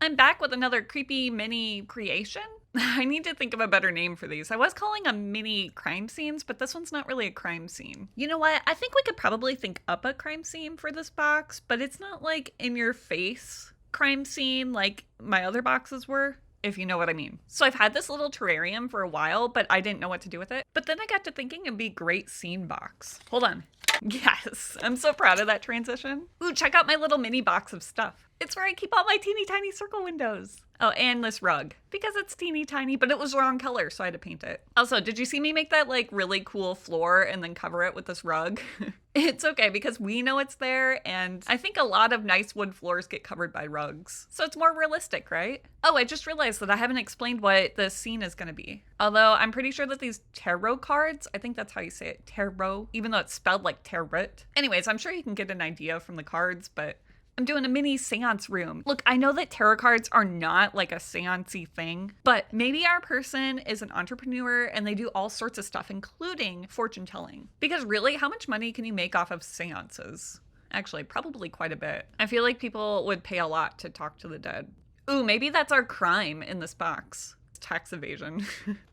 I'm back with another creepy mini creation. I need to think of a better name for these. I was calling them mini crime scenes, but this one's not really a crime scene. You know what? I think we could probably think up a crime scene for this box, but it's not like in your face crime scene like my other boxes were, if you know what I mean. So I've had this little terrarium for a while, but I didn't know what to do with it. But then I got to thinking it'd be a great scene box. Hold on. Yes, I'm so proud of that transition. Ooh, check out my little mini box of stuff. It's where I keep all my teeny tiny circle windows. Oh, and this rug, because it's teeny tiny, but it was wrong color, so I had to paint it. Also, did you see me make that like really cool floor and then cover it with this rug? It's okay because we know it's there, and I think a lot of nice wood floors get covered by rugs. So it's more realistic, right? Oh, I just realized that I haven't explained what the scene is gonna be. Although I'm pretty sure that these tarot cards, I think that's how you say it, tarot, even though it's spelled like tarot. Anyways, I'm sure you can get an idea from the cards, but I'm doing a mini seance room. Look, I know that tarot cards are not like a seance-y thing, but maybe our person is an entrepreneur and they do all sorts of stuff, including fortune telling. Because really, how much money can you make off of seances? Actually, probably quite a bit. I feel like people would pay a lot to talk to the dead. Ooh, maybe that's our crime in this box. Tax evasion.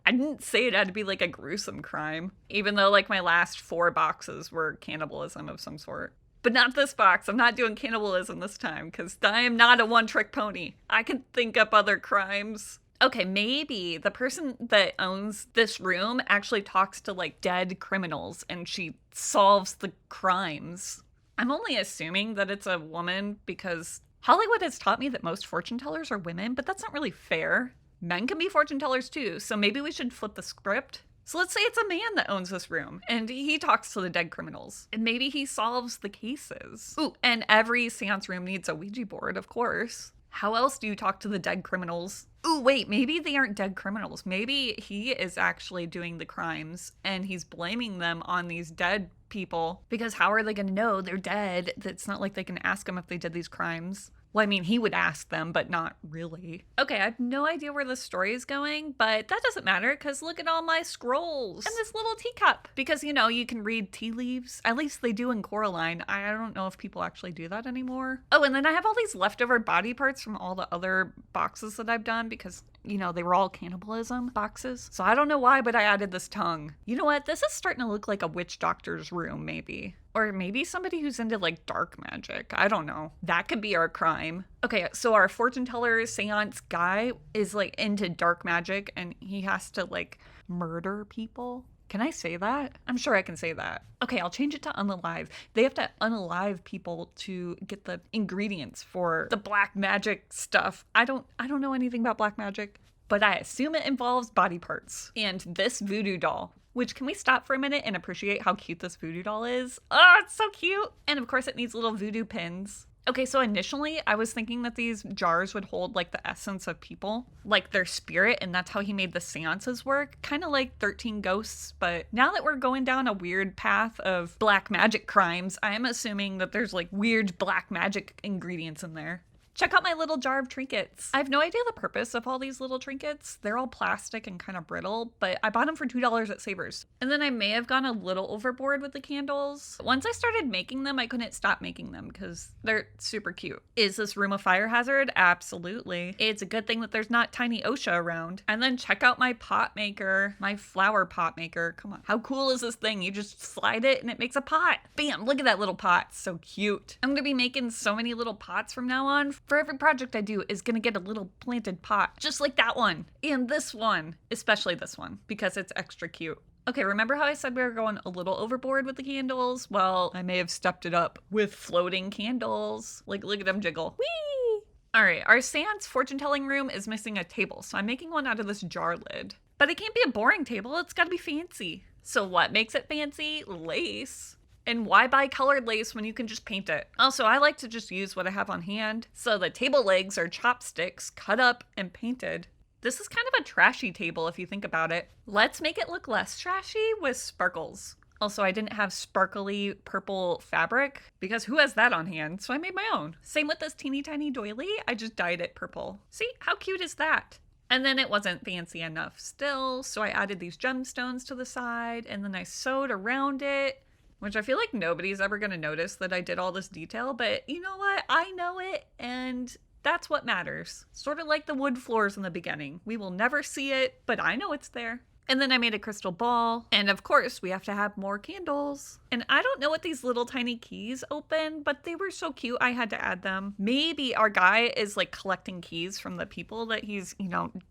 I didn't say it had to be like a gruesome crime, even though like my last 4 boxes were cannibalism of some sort. But not this box. I'm not doing cannibalism this time because I am not a one-trick pony. I can think up other crimes. Okay, maybe the person that owns this room actually talks to like dead criminals and she solves the crimes. I'm only assuming that it's a woman because Hollywood has taught me that most fortune tellers are women, but that's not really fair. Men can be fortune tellers too, so maybe we should flip the script. So let's say it's a man that owns this room, and he talks to the dead criminals, and maybe he solves the cases. Ooh, and every seance room needs a Ouija board, of course. How else do you talk to the dead criminals? Ooh, wait, maybe they aren't dead criminals. Maybe he is actually doing the crimes, and he's blaming them on these dead people, because how are they gonna know they're dead? It's not like they can ask them if they did these crimes. Well, I mean, he would ask them, but not really. Okay, I have no idea where the story is going, but that doesn't matter because look at all my scrolls and this little teacup. Because, you know, you can read tea leaves. At least they do in Coraline. I don't know if people actually do that anymore. Oh, and then I have all these leftover body parts from all the other boxes that I've done because, you know, they were all cannibalism boxes. So I don't know why, but I added this tongue. You know what? This is starting to look like a witch doctor's room, maybe. Or maybe somebody who's into like dark magic. I don't know. That could be our crime. Okay, so our fortune teller seance guy is like into dark magic and he has to like murder people. Can I say that? I'm sure I can say that. Okay, I'll change it to unalive. They have to unalive people to get the ingredients for the black magic stuff. I don't know anything about black magic, but I assume it involves body parts. And this voodoo doll, which, can we stop for a minute and appreciate how cute this voodoo doll is? Oh, it's so cute. And of course it needs little voodoo pins. Okay, so initially I was thinking that these jars would hold like the essence of people, like their spirit, and that's how he made the seances work. Kind of like 13 Ghosts, but now that we're going down a weird path of black magic crimes, I am assuming that there's like weird black magic ingredients in there. Check out my little jar of trinkets. I have no idea the purpose of all these little trinkets. They're all plastic and kind of brittle, but I bought them for $2 at Savers. And then I may have gone a little overboard with the candles. Once I started making them, I couldn't stop making them because they're super cute. Is this room a fire hazard? Absolutely. It's a good thing that there's not tiny OSHA around. And then check out my pot maker, my flower pot maker. Come on. How cool is this thing? You just slide it and it makes a pot. Bam, look at that little pot. So cute. I'm gonna be making so many little pots from now on. For every project I do is gonna get a little planted pot, just like that one, and this one, especially this one, because it's extra cute. Okay, remember how I said we were going a little overboard with the candles? Well, I may have stepped it up with floating candles. Like, look at them jiggle. Whee! All right, our seance fortune telling room is missing a table, so I'm making one out of this jar lid. But it can't be a boring table, it's gotta be fancy. So what makes it fancy? Lace. And why buy colored lace when you can just paint it? Also, I like to just use what I have on hand. So the table legs are chopsticks cut up and painted. This is kind of a trashy table if you think about it. Let's make it look less trashy with sparkles. Also, I didn't have sparkly purple fabric because who has that on hand? So I made my own. Same with this teeny tiny doily. I just dyed it purple. See, how cute is that? And then it wasn't fancy enough still, so I added these gemstones to the side and then I sewed around it. Which I feel like nobody's ever going to notice that I did all this detail, but you know what? I know it, and That's what matters. Sort of like the wood floors in the beginning. We will never see it, but I know it's there. And then I made a crystal ball. And of course, we have to have more candles. And I don't know what these little tiny keys open, but they were so cute, I had to add them. Maybe our guy is like collecting keys from the people that he's,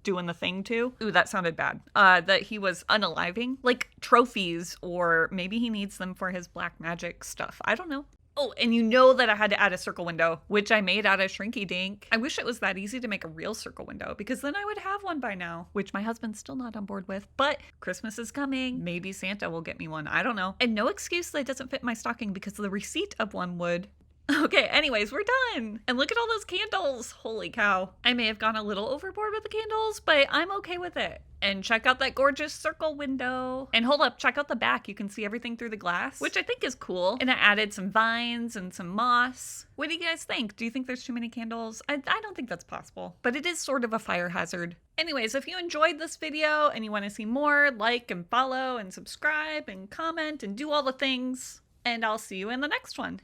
doing the thing to. Ooh, that sounded bad. That he was unaliving. Like trophies, or maybe he needs them for his black magic stuff. I don't know. Oh, and you know that I had to add a circle window, which I made out of Shrinky Dink. I wish it was that easy to make a real circle window, because then I would have one by now, which my husband's still not on board with. But Christmas is coming. Maybe Santa will get me one. I don't know. And no excuse that it doesn't fit my stocking, because the receipt of one would. Okay, anyways, we're done. And look at all those candles. Holy cow. I may have gone a little overboard with the candles, but I'm okay with it. And check out that gorgeous circle window. And hold up, check out the back. You can see everything through the glass, which I think is cool. And I added some vines and some moss. What do you guys think? Do you think there's too many candles? I don't think that's possible, but it is sort of a fire hazard. Anyways, if you enjoyed this video and you want to see more, like and follow and subscribe and comment and do all the things. And I'll see you in the next one.